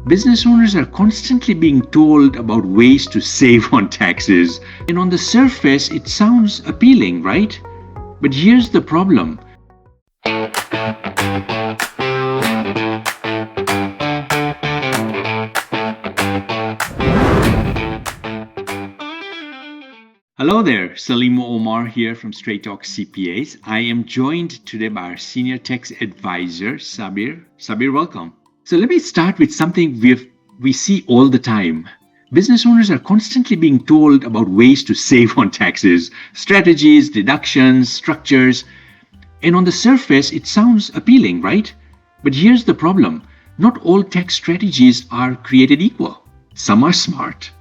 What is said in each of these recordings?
Business owners are constantly being told about ways to save on taxes. And on the surface, it sounds appealing, right? But here's the problem. Hello there, Salim Omar here from Straight Talk CPAs. I am joined today by our senior tax advisor, Sabir. Sabir, welcome. So let me start with something we see all the time. Business owners are constantly being told about ways to save on taxes, strategies, deductions, structures. And on the surface, it sounds appealing, right? But here's the problem. Not all tax strategies are created equal. Some are smart,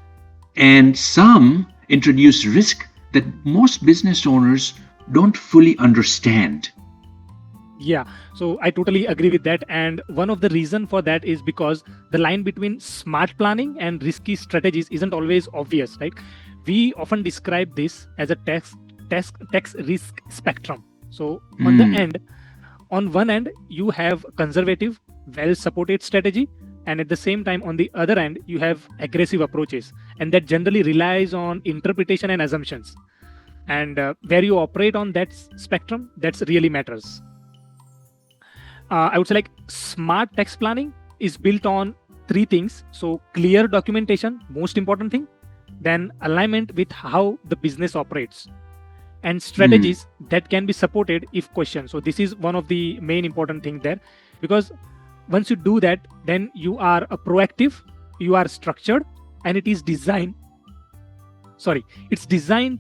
and some introduce risk that most business owners don't fully understand. Yeah, so I totally agree with that. And one of the reason for that is because the line between smart planning and risky strategies isn't always obvious, right? We often describe this as a tax risk spectrum. So on one end, you have conservative, well-supported strategy, and at the same time, on the other end, you have aggressive approaches, and that generally relies on interpretation and assumptions. And where you operate on that spectrum, that's really matters. I would say like smart tax planning is built on three things. So clear documentation, most important thing, then alignment with how the business operates, and strategies that can be supported if questioned. So this is one of the main important things there, because once you do that, then you are a proactive, you are structured, and it's designed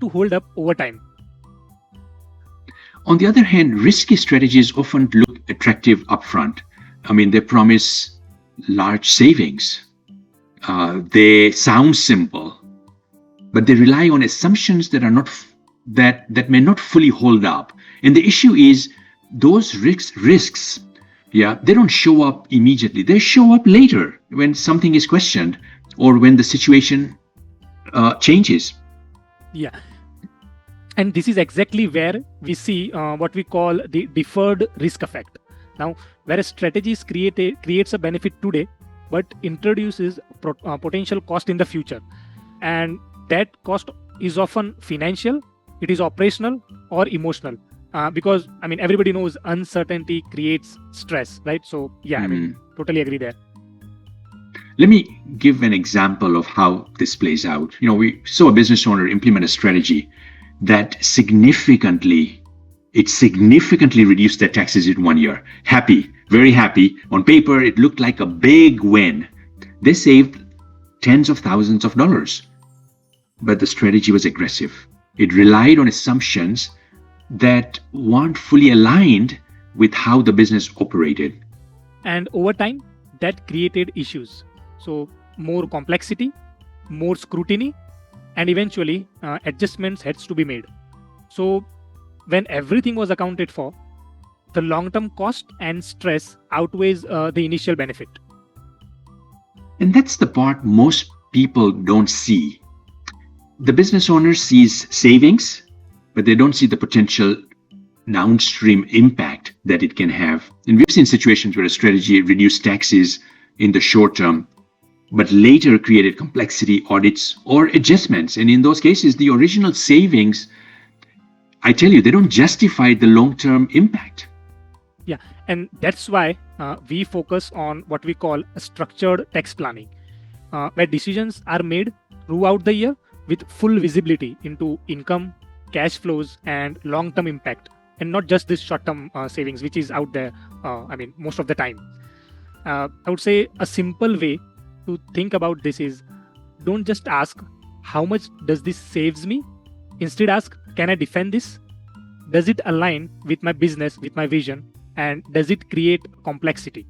to hold up over time. On the other hand, risky strategies often look attractive upfront. I mean, they promise large savings. They sound simple, but they rely on assumptions that are not that may not fully hold up. And the issue is those risks, they don't show up immediately. They show up later when something is questioned or when the situation changes. Yeah. And this is exactly where we see what we call the deferred risk effect. Now, where a strategy creates a benefit today, but introduces potential cost in the future. And that cost is often financial, it is operational or emotional. Because, I mean, everybody knows uncertainty creates stress, right? So, I mean, totally agree there. Let me give an example of how this plays out. We saw a business owner implement a strategy that significantly reduced their taxes in 1 year. Happy, very happy. On paper, it looked like a big win. They saved tens of thousands of dollars. But the strategy was aggressive. It relied on assumptions that weren't fully aligned with how the business operated. And over time, that created issues. So more complexity, more scrutiny, and eventually adjustments had to be made. So when everything was accounted for, the long-term cost and stress outweighs the initial benefit. And that's the part most people don't see. The business owner sees savings, but they don't see the potential downstream impact that it can have. And we've seen situations where a strategy reduced taxes in the short term, but later created complexity, audits, or adjustments. And in those cases, the original savings, I tell you, they don't justify the long-term impact. Yeah, and that's why we focus on what we call a structured tax planning, where decisions are made throughout the year with full visibility into income, cash flows, and long-term impact, and not just this short-term savings, which is out there, most of the time. I would say a simple way to think about this is, don't just ask, how much does this saves me? Instead ask, can I defend this? Does it align with my business, with my vision? And does it create complexity?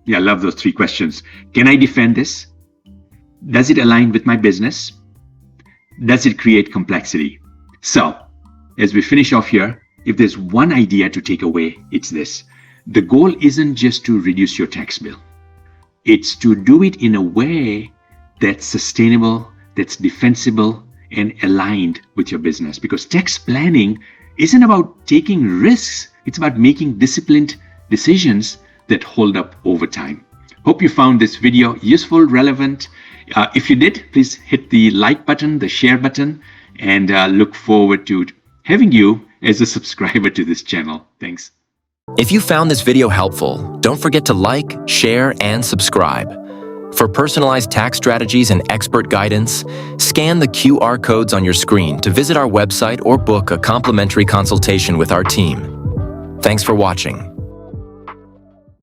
Yeah, I love those three questions. Can I defend this? Does it align with my business? Does it create complexity? So, as we finish off here, if there's one idea to take away, it's this. The goal isn't just to reduce your tax bill. It's to do it in a way that's sustainable, that's defensible, and aligned with your business. Because tax planning isn't about taking risks. It's about making disciplined decisions that hold up over time. Hope you found this video useful, relevant. If you did, please hit the like button, the share button, and look forward to having you as a subscriber to this channel. Thanks. If you found this video helpful, don't forget to like, share, and subscribe. For personalized tax strategies and expert guidance, scan the QR codes on your screen to visit our website or book a complimentary consultation with our team. Thanks for watching.